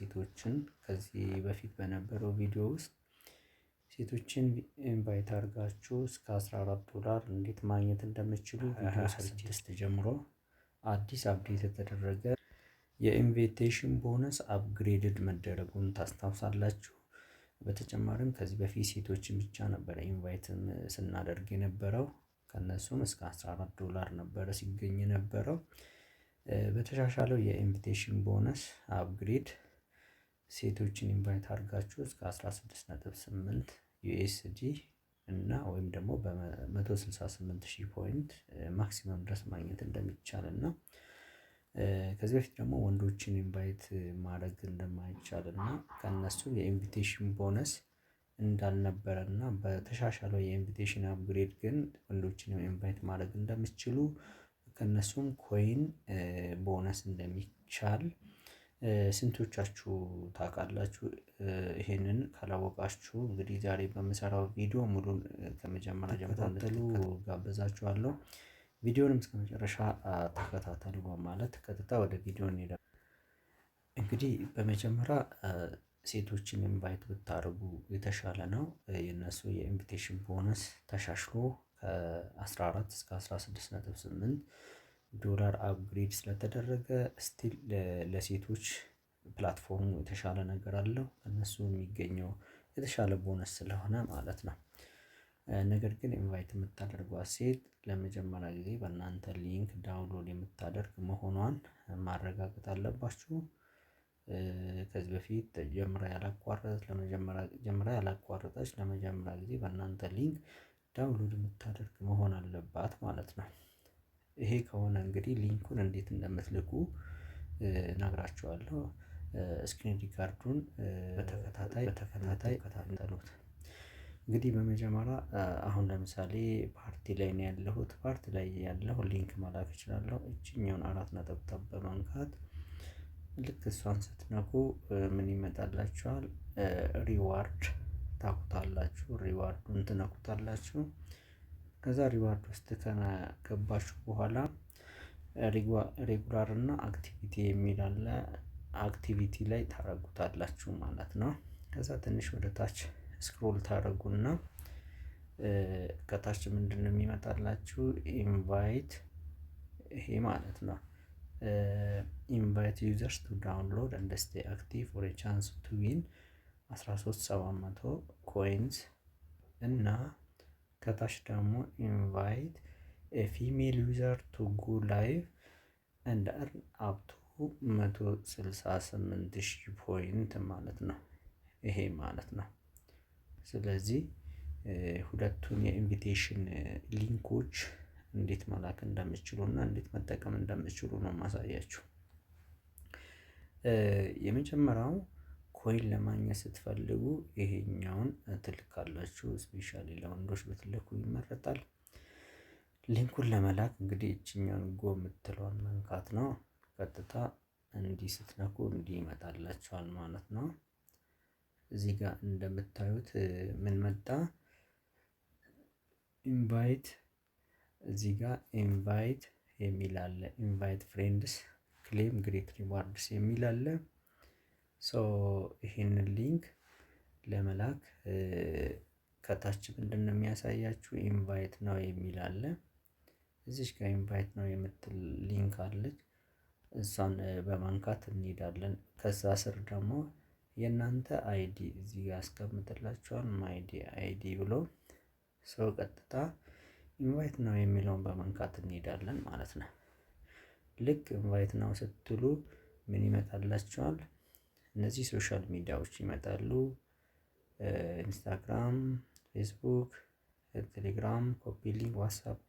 ሴቶችን ከዚህ በፊት በነበረው ቪዲዮ ውስጥ ሴቶችን ኢንቫይት አድርጋችሁ እስከ $14 እንዴት ማግኘት እንደምትችሉ ቪዲዮ ሰርቼ ጀምሮ አዲስ አፕዴት የተደረገ የኢንቪቴሽን ቦነስ አፕግሬድድ መደረጉን ታስታውሳላችሁ። በተጨማሪም ከዚህ በፊት ሴቶችን ብቻ ነበረ ኢንቫይት ስናደርግ የነበረው ከነሱም እስከ $14 ነበረ ሲገኝ የነበረው። በተሻሻለው የኢንቪቴሽን ቦነስ አፕግሬድ ሴቶችን ኢንቫይት አድርጋችሁ እስከ 16.8 ዩኤስዲ እና ወይም ደግሞ በ168,000 ፖይንት ማክሲመም ድረስ ማግኘት እንደሚቻል እና ከዚህ በፊት ደግሞ ወንዶችን ኢንቫይት ማድረግ እንደማይቻል እና ከነሱ የኢንቪቴሽን ቦነስ እንዳልነበረ እና በተሻሻለው የኢንቪቴሽን አፕግሬድ ግን ወንዶችን ኢንቫይት ማድረግ እንደምትችሉ ከነሱም ኮይን ቦነስ እንደሚቻል ስንቶቻችሁ ታውቃላችሁ? ይሄንን ካላወቃችሁ እንግዲህ ዛሬ በምሰራው ቪዲዮ ሙሉን ከመጀመሪያ ጀምሮ እንድትከታተሉ ጋብዛችኋለሁ። ቪዲዮንም እስከመጨረሻ ተከታተሉ በማለት ቀጥታ ወደ ቪዲዮ እንሄዳለን። እንግዲህ በመጀመሪያ ሴቶችን ኢንቫይት ብታደርጉ የተሻለ ነው። የነሱ የኢንቪቴሽን ቦነስ ተሻሽሎ ከ14 እስከ 16.8 ዶላር አፕግሬድ ስለተደረገ ስቲል ለሴቶች ፕላትፎርሙ የተሻለ ነገር አለው። እነሱ የሚገኘው የተሻለ ቦነስ ስለሆነ ማለት ነው። ነገር ግን ኢንቫይት የምታደርጓት ሴት ለመጀመሪያ ጊዜ በእናንተ ሊንክ ዳውንሎድ የምታደርግ መሆኗን ማረጋገጥ አለባችሁ። ከዚህ በፊት ጀምራ ያላቋረጠች ለመጀመሪያ ጊዜ በእናንተ ሊንክ ዳውንሎድ የምታደርግ መሆን አለባት ማለት ነው። ይሄ ከሆነ እንግዲህ ሊንኩን እንዴት እንደምትልኩ እነግራችኋለሁ። ስክሪን ሪካርዱን በተከታታይ ተከታተሉት። እንግዲህ በመጀመሪያ አሁን ለምሳሌ ፓርቲ ላይ ነው ያለሁት። ፓርቲ ላይ ያለው ሊንክ መላክ እችላለሁ። እችኛውን 4 ነጠብጣብ በመንካት ልክ እሷን ስትነኩ ምን ይመጣላችኋል? ሪዋርድ ታቁታላችሁ። ሪዋርዱን ትነኩታላችሁ። ከዛ ሪዋርድ ውስጥ ከገባችሁ በኋላ ሬጉላር እና አክቲቪቲ የሚል አለ። አክቲቪቲ ላይ ታረጉታላችሁ ማለት ነው። ከዛ ትንሽ ወደ ታች ስክሮል ታደርጉና ከታች ምንድነው የሚመጣላችሁ? ኢንቫይት ይሄ ማለት ነው። ኢንቫይት ዩዘርስ ቱ ዳውንሎድ ኤንድ ስቴይ አክቲቭ ፎር ኤ ቻንስ ቱ ዊን 13700 ኮይንስ እና ከታች ደግሞ ኢንቫይት ኤ ፊሜል ዩዘር ቱ ጎ ላይቭ ኤንድ እርን አፕ ቱ 168,000 ፖይንት ማለት ነው። ይሄ ማለት ነው። ስለዚህ ሁለቱን የኢንቪቴሽን ሊንኮች እንዴት መላክ እንደምትችሉ እና እንዴት መጠቀም እንደምትችሉ ነው ማሳያችሁ። የመጀመሪያው ኮይን ለማግኘት ስትፈልጉ ይሄኛውን ትልካላችሁ። ስፔሻሊ ለወንዶች ብትልኩ ይመረጣል። ሊንኩን ለመላክ እንግዲህ እችኛውን ጎ የምትለውን መንካት ነው። ቀጥታ እንዲህ ስትነኩ እንዲህ ይመጣላችኋል ማለት ነው። እዚህ ጋር እንደምታዩት ምን መጣ? ኢንቫይት እዚህ ጋር ኢንቫይት የሚል አለ። ኢንቫይት ፍሬንድስ ክሌም ግሬት ሪዋርድስ የሚል አለ። ሶ ይሄንን ሊንክ ለመላክ ከታች ምንድነው የሚያሳያችሁ? ኢንቫይት ነው የሚል አለ። እዚች ጋር ኢንቫይት ነው የምትል ሊንክ አለች። እሷን በማንካት እንሄዳለን። ከዛ ስር ደግሞ የእናንተ አይዲ እዚህ ጋር ያስቀምጥላችኋል። ማይዲ አይዲ ብሎ ሰው ቀጥታ ኢንቫይት ነው የሚለውን በመንካት እንሄዳለን ማለት ነው። ልክ ኢንቫይት ነው ስትሉ ምን ይመጣላችኋል? እነዚህ ሶሻል ሚዲያዎች ይመጣሉ። ኢንስታግራም፣ ፌስቡክ፣ ቴሌግራም፣ ኮፒ ሊንክ፣ ዋትስአፕ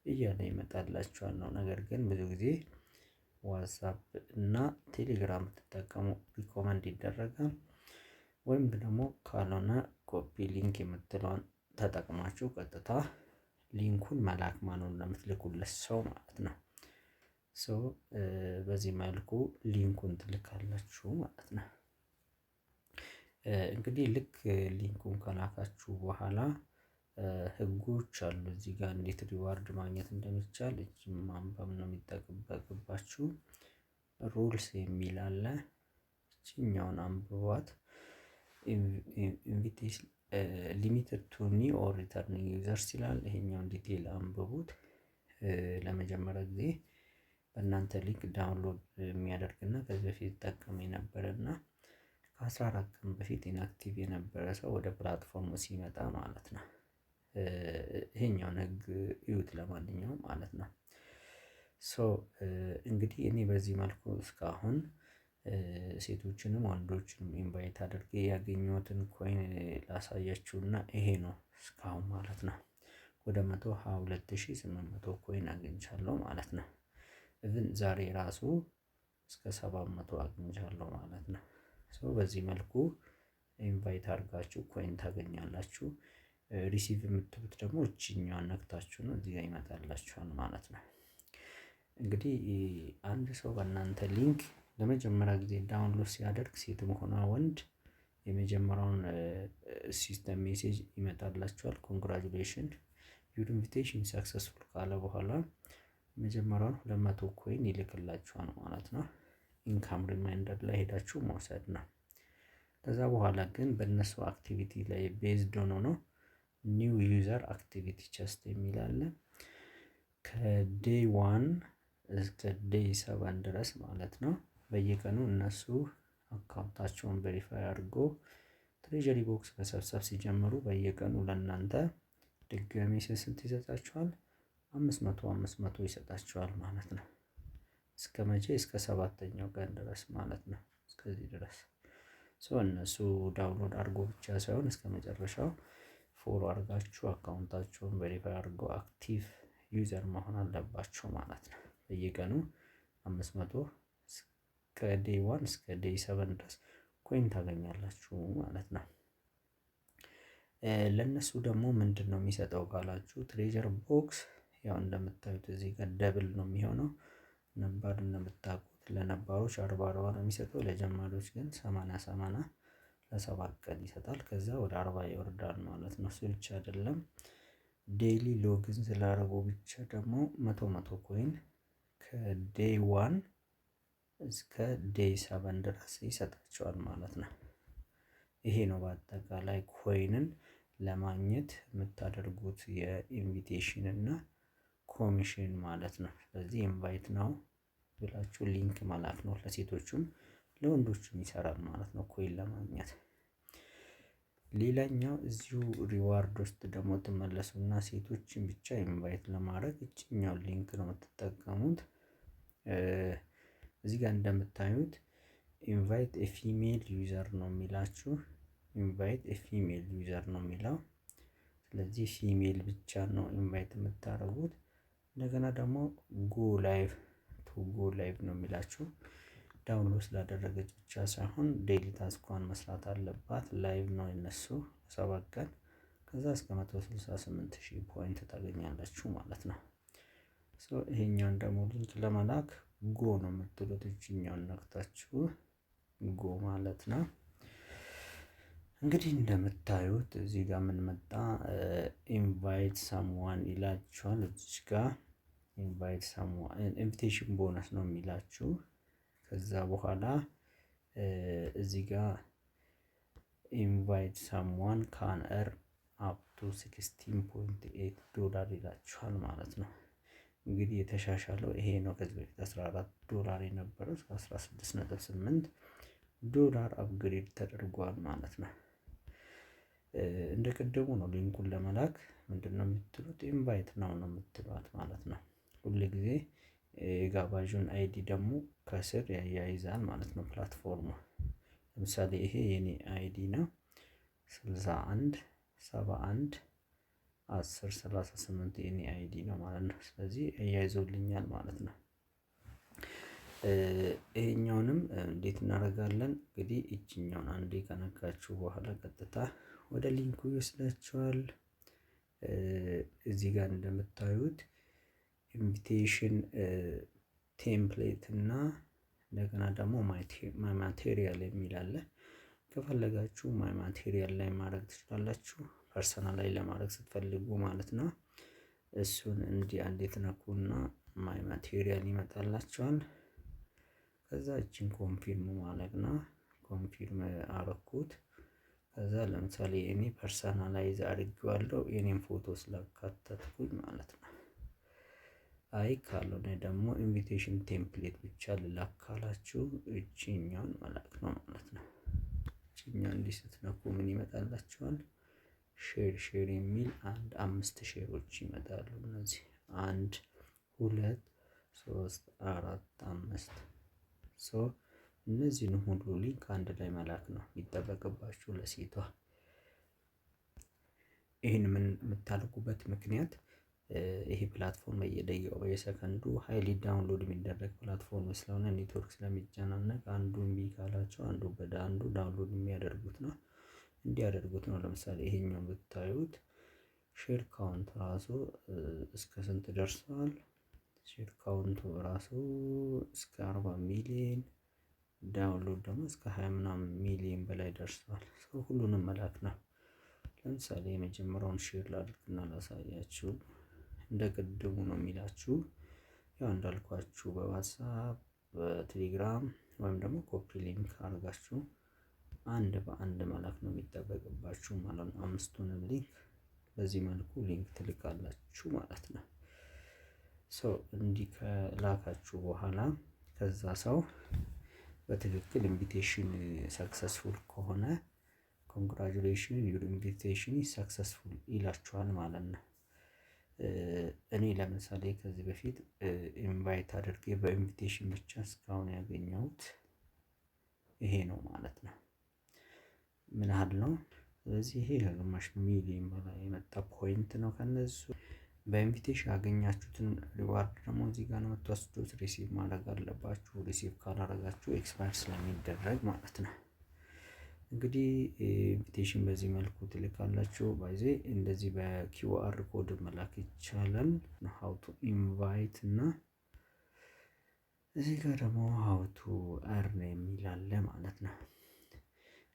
እያለ ይመጣላችኋል ነው። ነገር ግን ብዙ ጊዜ ዋትስአፕ እና ቴሌግራም ትጠቀሙ ሪኮመንድ ይደረጋል። ወይም ደግሞ ካልሆነ ኮፒ ሊንክ የምትለውን ተጠቅማችሁ ቀጥታ ሊንኩን መላክ ማኑን ለምትልኩለት ሰው ማለት ነው። ሶ በዚህ መልኩ ሊንኩን ትልካላችሁ ማለት ነው። እንግዲህ ልክ ሊንኩን ከላካችሁ በኋላ ህጎች አሉ እዚህ ጋር እንዴት ሪዋርድ ማግኘት እንደሚቻል እጅም ማንበብ ነው የሚጠበቅባችሁ። ሩልስ የሚል አለ። እችኛውን አንብቧት። ኢንቪቴሽን ሊሚትድ ቱ ኒው ኦር ሪተርኒንግ ዩዘርስ ይላል። ይሄኛውን ዲቴይል አንብቡት። ለመጀመሪያ ጊዜ በእናንተ ሊንክ ዳውንሎድ የሚያደርግና ከዚህ በፊት ጠቀም የነበረና ከ14 ቀን በፊት ኢንአክቲቭ የነበረ ሰው ወደ ፕላትፎርሙ ሲመጣ ማለት ነው። ይሄኛውን ህግ እዩት ለማንኛውም ማለት ነው። ሶ እንግዲህ እኔ በዚህ መልኩ እስካሁን ሴቶችንም ወንዶችንም ኢንቫይት አድርጌ ያገኘሁትን ኮይን ላሳያችሁና ይሄ ነው እስካሁን ማለት ነው። ወደ 122,800 ኮይን አግኝቻለሁ ማለት ነው። ኢቭን ዛሬ ራሱ እስከ 700 አግኝቻለሁ ማለት ነው። ሶ በዚህ መልኩ ኢንቫይት አድርጋችሁ ኮይን ታገኛላችሁ። ሪሲቭ የምትሉት ደግሞ እችኛዋን ነክታችሁ ነው፣ እዚህ ጋር ይመጣላችኋል ማለት ነው። እንግዲህ አንድ ሰው በእናንተ ሊንክ ለመጀመሪያ ጊዜ ዳውንሎድ ሲያደርግ ሴትም ሆነ ወንድ የመጀመሪያውን ሲስተም ሜሴጅ ይመጣላችኋል። ኮንግራጁሌሽን ዩር ኢንቪቴሽን ሰክሰስፉል ካለ በኋላ መጀመሪያውን 200 ኮይን ይልክላችኋል ማለት ነው። ኢንካም ሪማይንደር ላይ ሄዳችሁ መውሰድ ነው። ከዛ በኋላ ግን በእነሱ አክቲቪቲ ላይ ቤዝድ ሆኖ ነው ኒው ዩዘር አክቲቪቲ ቸስት የሚል አለ። ከዴይ 1 እስከ ዴይ 7 ድረስ ማለት ነው። በየቀኑ እነሱ አካውንታቸውን ቬሪፋይ አድርጎ ትሬጀሪ ቦክስ መሰብሰብ ሲጀምሩ በየቀኑ ለእናንተ ድጋሚ ስንት ይሰጣችኋል? 500 ይሰጣችኋል ማለት ነው። እስከ መቼ? እስከ 7ኛው ቀን ድረስ ማለት ነው። እስከዚህ ድረስ እነሱ ዳውንሎድ አድርጎ ብቻ ሳይሆን እስከ መጨረሻው ፎሎ አድርጋችሁ አካውንታችሁን ቬሪፋይ አድርጎ አክቲቭ ዩዘር መሆን አለባችሁ ማለት ነው። በየቀኑ 500 ከዴይ 1 እስከ ዴይ 7 ድረስ ኮይን ታገኛላችሁ ማለት ነው። ለነሱ ደግሞ ምንድን ነው የሚሰጠው ካላችሁ ትሬጀር ቦክስ ያው እንደምታዩት እዚህ ጋር ደብል ነው የሚሆነው። ነባር እንደምታውቁት ለነባሮች 40 ነው የሚሰጠው፣ ለጀማሪዎች ግን 80 ለ7 ቀን ይሰጣል። ከዛ ወደ 40 ይወርዳል ማለት ነው። እሱ ብቻ አይደለም፣ ዴይሊ ሎግን ስላደረጉ ብቻ ደግሞ 100 ኮይን ከዴይ 1 እስከ ዴይ 7 ድረስ ይሰጣቸዋል ማለት ነው። ይሄ ነው በአጠቃላይ ኮይንን ለማግኘት የምታደርጉት የኢንቪቴሽን እና ኮሚሽን ማለት ነው። ስለዚህ ኢንቫይት ነው ብላችሁ ሊንክ መላክ ነው። ለሴቶቹም ለወንዶቹም ይሰራል ማለት ነው ኮይን ለማግኘት። ሌላኛው እዚሁ ሪዋርድ ውስጥ ደግሞ ትመለሱና ሴቶችን ብቻ ኢንቫይት ለማድረግ እችኛው ሊንክ ነው የምትጠቀሙት። እዚህ ጋር እንደምታዩት ኢንቫይት ኤ ፊሜል ዩዘር ነው የሚላችሁ። ኢንቫይት ኤ ፊሜል ዩዘር ነው የሚለው። ስለዚህ ፊሜል ብቻ ነው ኢንቫይት የምታደርጉት። እንደገና ደግሞ ጎ ላይቭ ነው የሚላችሁ። ዳውንሎድ ስላደረገች ብቻ ሳይሆን ዴይሊ ታስኳን መስራት አለባት። ላይቭ ነው የነሱ 7 ቀን። ከዛ እስከ 168,000 ፖይንት ታገኛላችሁ ማለት ነው። ይሄኛውን ደግሞ ሊንክ ለመላክ ጎ ነው የምትሉት። እችኛውን ነክታችሁ ጎ ማለት ነው። እንግዲህ እንደምታዩት እዚህ ጋር ምን መጣ? ኢንቫይት ሳምዋን ይላችኋል። እዚህ ጋር ኢንቫይት ሳምዋን ኢንቪቴሽን ቦነስ ነው የሚላችሁ። ከዛ በኋላ እዚህ ጋር ኢንቫይት ሳምዋን ካን ኤርን አፕ ቱ $16.8 ይላችኋል ማለት ነው። እንግዲህ የተሻሻለው ይሄ ነው። ከዚህ በፊት $14 የነበረው እስከ $16.8 አፕግሬድ ተደርጓል ማለት ነው። እንደ ቅድሙ ነው። ሊንኩን ለመላክ ምንድነው የምትሉት? ኢንቫይት ነው የምትሏት ማለት ነው። ሁል ጊዜ የጋባዡን አይዲ ደግሞ ከስር ያያይዛል ማለት ነው ፕላትፎርሙ። ለምሳሌ ይሄ የኔ አይዲ ነው 61 71 10 38 የኔ አይዲ ነው ማለት ነው። ስለዚህ ያያይዞልኛል ማለት ነው። ይሄኛውንም እንዴት እናደርጋለን? እንግዲህ እችኛውን አንዴ ከነካችሁ በኋላ ቀጥታ ወደ ሊንኩ ይወስዳችኋል። እዚህ ጋር እንደምታዩት ኢንቪቴሽን ቴምፕሌት እና እንደገና ደግሞ ማይ ማቴሪያል የሚል አለ። ከፈለጋችሁ ማይ ማቴሪያል ላይ ማድረግ ትችላላችሁ፣ ፐርሰናል ላይ ለማድረግ ስትፈልጉ ማለት ነው። እሱን እንዲህ አንዴ ትነኩና ማይ ማቴሪያል ይመጣላችኋል። ከዛ እቺን ኮንፊርም ማለት ነው። ኮንፊርም አረኩት። ከዛ ለምሳሌ እኔ ፐርሰናላይዝ አድርጌዋለሁ የኔን ፎቶ ስላካተትኩኝ ማለት ነው። አይ ካልሆነ ደግሞ ኢንቪቴሽን ቴምፕሌት ብቻ ልላክ ካላችሁ እቺኛውን መላክ ነው ማለት ነው። እቺኛውን እንዲህ ስትነኩ ምን ይመጣላችኋል? ሼር የሚል 5 ሼሮች ይመጣሉ። እነዚህ 1 2 3 4 5 እነዚህን ሁሉ ሊንክ አንድ ላይ መላክ ነው የሚጠበቅባችሁ ለሴቷ። ይህን የምታደርጉበት ምክንያት ይሄ ፕላትፎርም በየደቂቃው በየሰከንዱ ሀይሊ ዳውንሎድ የሚደረግ ፕላትፎርም ስለሆነ ኔትወርክ ስለሚጨናነቅ አንዱ እምቢ ካላቸው አንዱ በአንዱ ዳውንሎድ የሚያደርጉት ነው እንዲያደርጉት ነው። ለምሳሌ ይሄኛው ብታዩት ሼር ካውንት ራሱ እስከ ስንት ደርሷል? ሼር ካውንቱ ራሱ እስከ 40 ሚሊዮን፣ ዳውንሎድ ደግሞ እስከ 20 ምናምን ሚሊዮን በላይ ደርሷል። ሰው ሁሉንም መላክ ነው። ለምሳሌ የመጀመሪያውን ሼር ላድርግና ላሳያችሁ። እንደ ቅድሙ ነው የሚላችሁ። ያው እንዳልኳችሁ በዋትስአፕ በቴሌግራም ወይም ደግሞ ኮፒ ሊንክ አድርጋችሁ አንድ በአንድ መላክ ነው የሚጠበቅባችሁ ማለት ነው። 5ቱንም ሊንክ በዚህ መልኩ ሊንክ ትልካላችሁ ማለት ነው። እንዲህ ከላካችሁ በኋላ ከዛ ሰው በትክክል ኢንቪቴሽን ሰክሰስፉል ከሆነ ኮንግራጁሌሽን ዩር ኢንቪቴሽን ሰክሰስፉል ይላችኋል ማለት ነው። እኔ ለምሳሌ ከዚህ በፊት ኢንቫይት አድርጌ በኢንቪቴሽን ብቻ እስካሁን ያገኘሁት ይሄ ነው ማለት ነው። ምን ያህል ነው? ስለዚህ ይሄ ከግማሽ ሚሊዮን በላይ የመጣ ፖይንት ነው። ከነሱ በኢንቪቴሽን ያገኛችሁትን ሪዋርድ ደግሞ እዚህ ጋር ነው የምትወስዱት። ሪሲቭ ማድረግ አለባችሁ። ሪሲቭ ካላረጋችሁ ኤክስፓየር ስለሚደረግ ማለት ነው። እንግዲህ ኢንቪቴሽን በዚህ መልኩ ትልካላችሁ። ባይዜ እንደዚህ በኪውአር ኮድ መላክ ይቻላል። ሃው ቱ ኢንቫይት እና እዚህ ጋር ደግሞ ሃው ቱ አርን የሚል አለ ማለት ነው።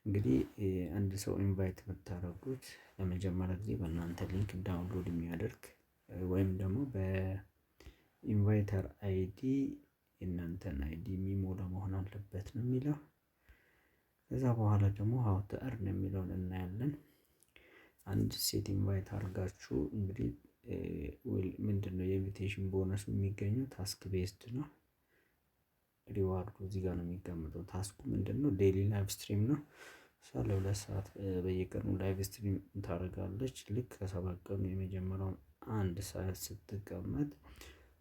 እንግዲህ አንድ ሰው ኢንቫይት የምታደርጉት ለመጀመሪያ ጊዜ በእናንተ ሊንክ ዳውንሎድ የሚያደርግ ወይም ደግሞ በኢንቫይተር አይዲ የእናንተን አይዲ የሚሞላ መሆን አለበት ነው የሚለው። ከዛ በኋላ ደግሞ ሃው ቱ አርን የሚለውን እናያለን። አንድ ሴት ኢንቫይት አድርጋችሁ እንግዲህ ምንድነው የኢንቪቴሽን ቦነሱ የሚገኘው ታስክ ቤዝድ ነው። ሪዋርዱ እዚህ ጋር ነው የሚቀመጠው። ታስኩ ምንድነው? ዴይሊ ላይቭ ስትሪም ነው። እሷ ለ2 ሰዓት በየቀኑ ላይቭ ስትሪም ታደርጋለች። ልክ ከ7 ቀኑ የመጀመሪያውን 1 ሰዓት ስትቀመጥ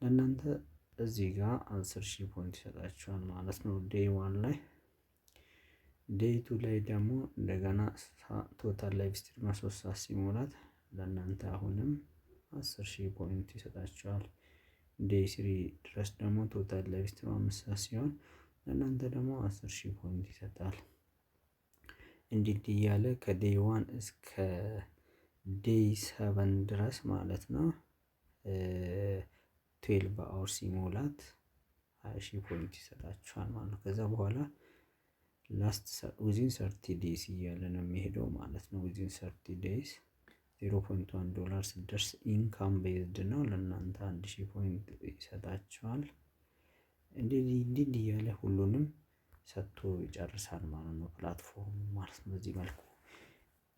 ለእናንተ እዚህ ጋር 10,000 ፖይንት ይሰጣችኋል ማለት ነው። ዴይ 1 ላይ ዴይ 2 ላይ ደግሞ እንደገና ቶታል ላይቭ ስትሪም 3 ሰዓት ሲሞላት ለእናንተ አሁንም 10,000 ፖይንት ይሰጣችኋል። ዴይ 3 ድረስ ደግሞ ቶታል ላይቭ ስትሪም 5 ሰዓት ሲሆን ለእናንተ ደግሞ 10,000 ፖይንት ይሰጣል። እንዲህ እያለ ከዴይ 1 እስከ ዴይ 7 ድረስ ማለት ነው 12 አወር ሲሞላት 20,000 ፖይንት ይሰጣችኋል ማለት ነው። ከዛ በኋላ ላስት ዊዚን 30 ዴይስ እያለ ነው የሚሄደው ማለት ነው። ዊዚን 30 ዴይስ $0.1 ስደርስ ኢንካም ቤዝድ ነው። ለእናንተ 1,000 ፖይንት ይሰጣችኋል። እንዲህ እያለ ሁሉንም ሰጥቶ ይጨርሳል ማለት ነው ፕላትፎርሙ ማለት ነው። በዚህ መልኩ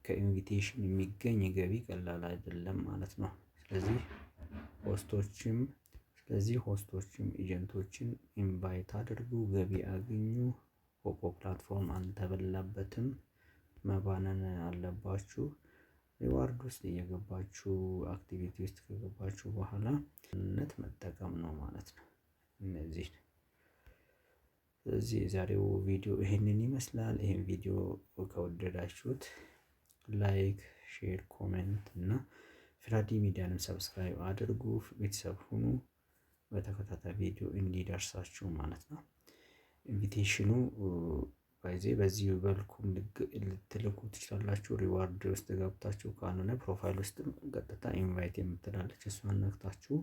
ከኢንቪቴሽን የሚገኝ ገቢ ቀላል አይደለም ማለት ነው። ስለዚህ ሆስቶችም ኤጀንቶችን ኢንቫይት አድርጉ፣ ገቢ አግኙ። ፖፖ ፕላትፎርም አልተበላበትም፣ መባነን አለባችሁ። ሪዋርድ ውስጥ እየገባችሁ አክቲቪቲ ውስጥ ከገባችሁ በኋላ ነት መጠቀም ነው ማለት ነው እነዚህ። ስለዚህ የዛሬው ቪዲዮ ይሄንን ይመስላል። ይሄን ቪዲዮ ከወደዳችሁት ላይክ፣ ሼር፣ ኮሜንት እና ፍራዲ ሚዲያንም ሰብስክራይብ አድርጉ። ቤተሰብ ሁኑ በተከታታይ ቪዲዮ እንዲደርሳችሁ ማለት ነው። ኢንቪቴሽኑ በዚህ መልኩ ልትልኩ ትችላላችሁ። ሪዋርድ ውስጥ ገብታችሁ ካልሆነ ፕሮፋይል ውስጥም ቀጥታ ኢንቫይት የምትላለች እሷን ነክታችሁ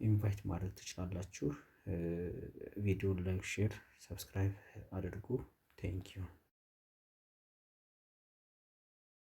ኢንቫይት ማድረግ ትችላላችሁ። ቪዲዮን ላይክ፣ ሼር፣ ሰብስክራይብ አድርጉ። ቴንኪዩ